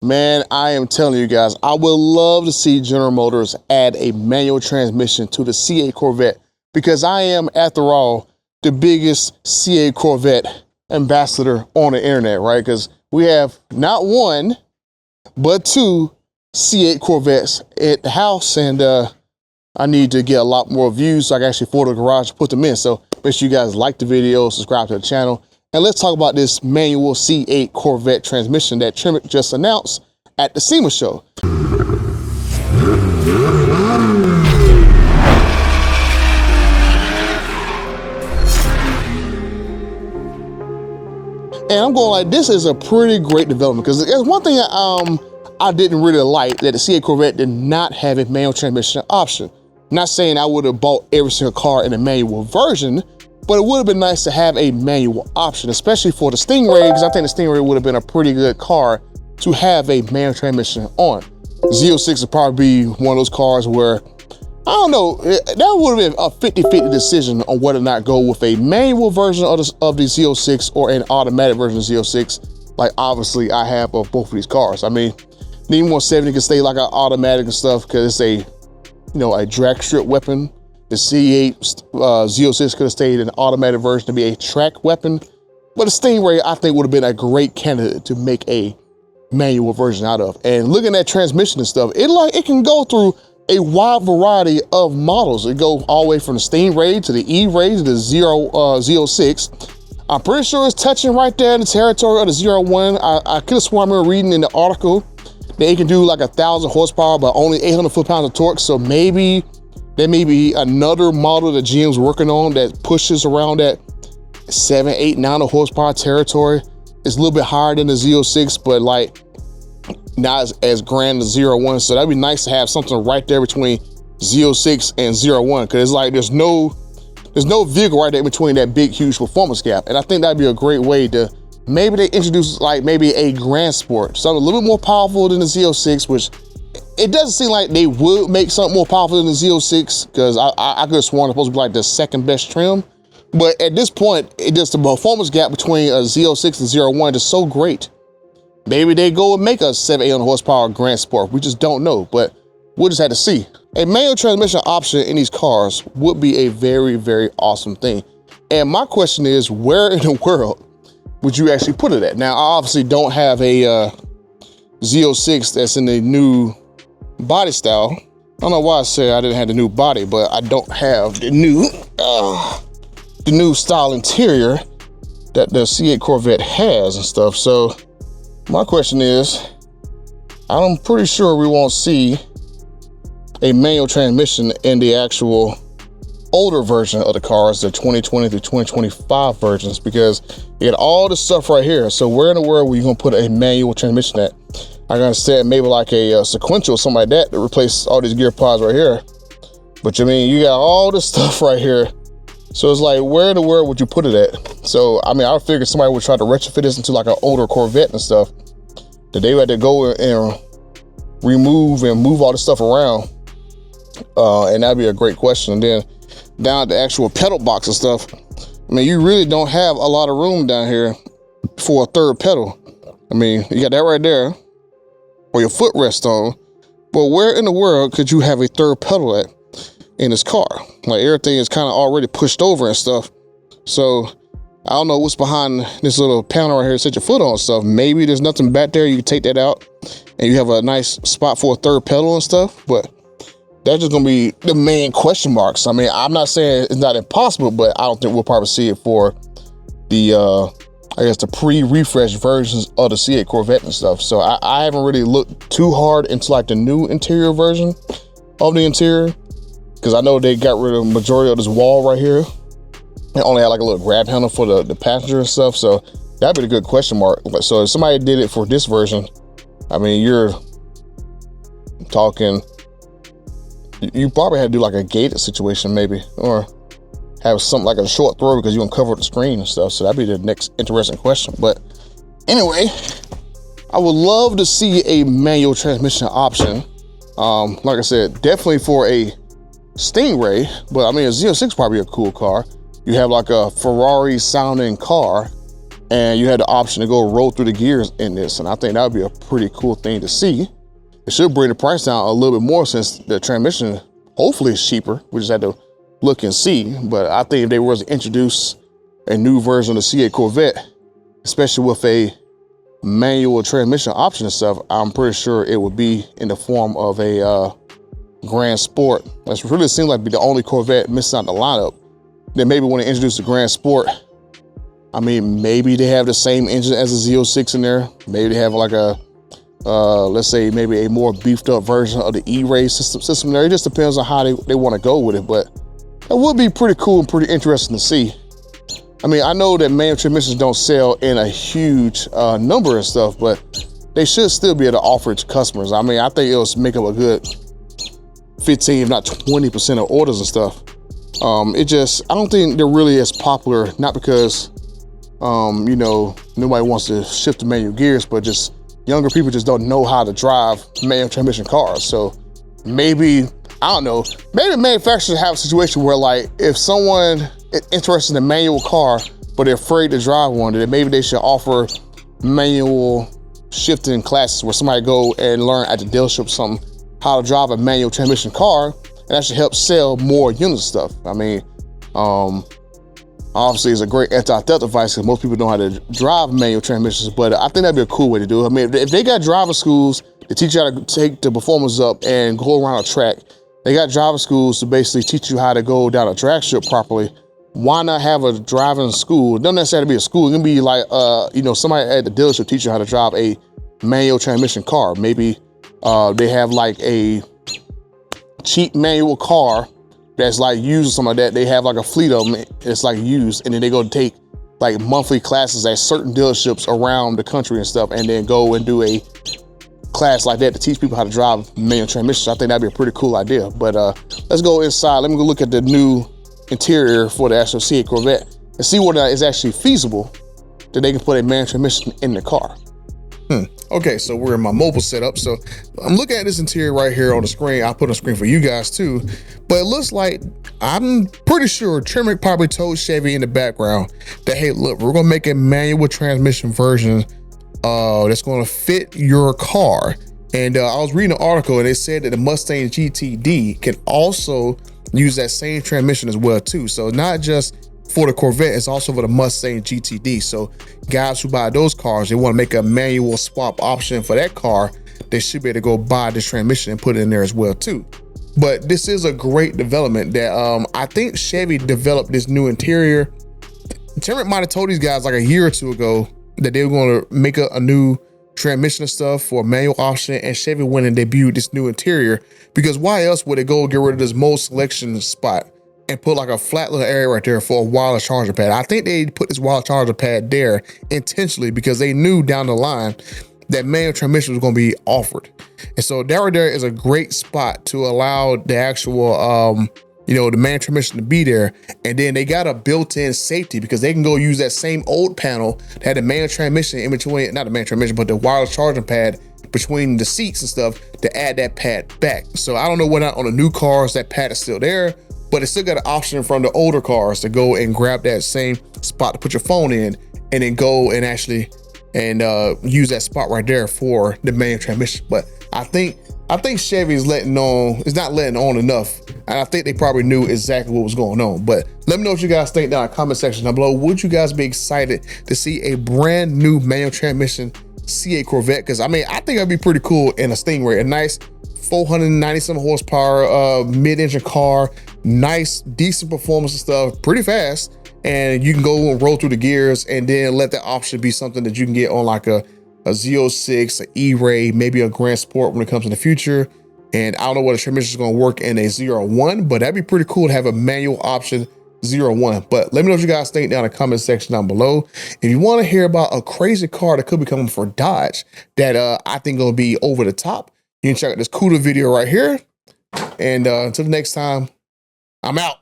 Man, I am telling you guys, I would love to see General Motors add a manual transmission to the C8 Corvette because I am, after all, the biggest C8 Corvette ambassador on the internet, right? Because we have not one, but two C8 Corvettes at the house, and I need to get a lot more views so I can actually afford a garage to put them in. So make sure you guys like the video, subscribe to the channel, and let's talk about this manual C8 Corvette transmission that Tremec just announced at the SEMA show. And I'm going like, this is a pretty great development because there's one thing I didn't really like, that the C8 Corvette did not have a manual transmission option. I'm not saying I would have bought every single car in a manual version, but it would have been nice to have a manual option, especially for the Stingray, because I think the Stingray would have been a pretty good car to have a manual transmission on. Z06 would probably be one of those cars where, I don't know, that would have been a 50-50 decision on whether or not go with a manual version of the Z06 or an automatic version of Z06. Like, obviously, I have of both of these cars. I mean, the E170 can stay like an automatic and stuff because it's a, a drag strip weapon. The C8 Z06 could have stayed an automatic version to be a track weapon. But the Stingray, I think, would have been a great candidate to make a manual version out of. And looking at transmission and stuff, it can go through a wide variety of models. It go all the way from the Stingray to the E-Ray to the Z06. I'm pretty sure it's touching right there in the territory of the 01. I could have sworn I remember reading in the article that it can do like 1,000 horsepower, but only 800 foot-pounds of torque. So maybe there may be another model that GM's working on that pushes around that 7, 8, 900 horsepower territory. It's a little bit higher than the Z06, but like not as grand as 01. So that'd be nice to have something right there between Z06 and 01, because it's like there's no vehicle right there between that big, huge performance gap. And I think that'd be a great way to, maybe they introduce like maybe a Grand Sport, something a little bit more powerful than the Z06, which it doesn't seem like they would make something more powerful than the Z06, because I could have sworn it's supposed to be like the second best trim. But at this point, it just, the performance gap between a Z06 and 01 is so great. Maybe they go and make a 700-800 horsepower Grand Sport. We just don't know, but we'll just have to see. A manual transmission option in these cars would be a very, very awesome thing. And my question is, where in the world would you actually put it at? Now, I obviously don't have a Z06 that's in the new body style. I don't know why I said I didn't have the new body, but I don't have the new style interior that the C8 Corvette has and stuff. So my question is, I'm pretty sure we won't see a manual transmission in the actual older version of the cars, the 2020 through 2025 versions, because you got all this stuff right here. So where in the world were you gonna put a manual transmission at? I'm gonna say maybe like a sequential, something like that, to replace all these gear pods right here. But I mean, you got all this stuff right here. So it's like, where in the world would you put it at? So, I mean, I figured somebody would try to retrofit this into like an older Corvette and stuff, that they had to go and remove and move all this stuff around. And that'd be a great question. And then down at the actual pedal box and stuff, I mean, you really don't have a lot of room down here for a third pedal. I mean, you got that right there, or your footrest on, but where in the world could you have a third pedal at in this car? Like, everything is kind of already pushed over and stuff. So I don't know what's behind this little panel right here to set your foot on and stuff. Maybe there's nothing back there. You can take that out and you have a nice spot for a third pedal and stuff, but that's just gonna be the main question marks. I mean, I'm not saying it's not impossible, but I don't think we'll probably see it for the I guess the pre-refresh versions of the C8 Corvette and stuff. So I haven't really looked too hard into like the new interior version of the interior, because I know they got rid of the majority of this wall right here. They only had like a little grab handle for the passenger and stuff. So that'd be a good question mark. So if somebody did it for this version, I mean, you're talking, you probably had to do like a gated situation maybe, or have something like a short throw because you're gonna cover the screen and stuff. So that'd be the next interesting question. But anyway, I would love to see a manual transmission option. Like I said, definitely for a Stingray, but I mean, a Z06 probably a cool car. You have like a Ferrari sounding car and you had the option to go roll through the gears in this. And I think that would be a pretty cool thing to see. It should bring the price down a little bit more since the transmission hopefully is cheaper. We just had to look and see. But I think if they were to introduce a new version of the C8 Corvette, especially with a manual transmission option and stuff, I'm pretty sure it would be in the form of a Grand Sport. That's really seems like be the only Corvette missing out the lineup. Then maybe when they introduce the Grand Sport, I mean, maybe they have the same engine as the Z06 in there. Maybe they have like a, let's say maybe a more beefed up version of the E-Ray system there. It just depends on how they want to go with it, but it would be pretty cool and pretty interesting to see. I mean, I know that manual transmissions don't sell in a huge number and stuff, but they should still be able to offer it to customers. I mean, I think it'll make up a good 15, if not 20% of orders and stuff. I don't think they're really as popular, not because, you know, nobody wants to shift to manual gears, but just younger people just don't know how to drive manual transmission cars. So maybe, I don't know, maybe manufacturers have a situation where like, if someone is interested in a manual car, but they're afraid to drive one, then maybe they should offer manual shifting classes where somebody go and learn at the dealership or something how to drive a manual transmission car, and that should help sell more units stuff. I mean, obviously it's a great anti-theft device because most people know how to drive manual transmissions, but I think that'd be a cool way to do it. I mean, if they got driving schools to teach you how to take the performance up and go around a track, they got driving schools to basically teach you how to go down a drag strip properly. Why not have a driving school? It doesn't necessarily be a school. It can be like, you know, somebody at the dealership teach you how to drive a manual transmission car. Maybe they have like a cheap manual car that's like used or something like that. They have like a fleet of them. It's like used, and then they go take like monthly classes at certain dealerships around the country and stuff, and then go and do a class like that to teach people how to drive manual transmissions. I think that'd be a pretty cool idea. But let's go inside. Let me go look at the new interior for the actual C8 Corvette and see whether it's actually feasible that they can put a manual transmission in the car. Okay, so we're in my mobile setup. So I'm looking at this interior right here on the screen. I'll put on the screen for you guys too. But it looks like, I'm pretty sure Tremec probably told Chevy in the background that, hey, look, we're gonna make a manual transmission version that's gonna fit your car. And I was reading an article and it said that the Mustang GTD can also use that same transmission as well too. So not just for the Corvette, it's also for the Mustang GTD. So guys who buy those cars, they want to make a manual swap option for that car, they should be able to go buy this transmission and put it in there as well too. But this is a great development that I think Chevy developed this new interior. Tremec might have told these guys like a year or two ago that they were going to make a new transmission and stuff for a manual option, and Chevy went and debuted this new interior, because why else would they go get rid of this mode selection spot and put like a flat little area right there for a wireless charger pad? I think they put this wireless charger pad there intentionally because they knew down the line that manual transmission was going to be offered. And so that right there is a great spot to allow the actual, you know, the manual transmission to be there. And then they got a built-in safety because they can go use that same old panel that had the manual transmission in between, not the manual transmission, but the wireless charging pad between the seats and stuff to add that pad back. So I don't know whether on the new cars that pad is still there, but it's still got an option from the older cars to go and grab that same spot to put your phone in and then go and actually use that spot right there for the manual transmission. But I think Chevy is not letting on enough. And I think they probably knew exactly what was going on. But let me know what you guys think down in the comment section down below. Would you guys be excited to see a brand new manual transmission C8 Corvette? Because I mean, I think that'd be pretty cool in a Stingray, a nice 490 some horsepower mid-engine car, nice decent performance and stuff, pretty fast, and you can go and roll through the gears, and then let that option be something that you can get on like a Z06, an E-Ray, maybe a Grand Sport when it comes in the future. And I don't know what the transmission is going to work in a 01, but that'd be pretty cool to have a manual option 01. But let me know what you guys think down in the comment section down below. If you want to hear about a crazy car that could be coming for Dodge that I think will be over the top, you can check out this cooler video right here. And until the next time, I'm out.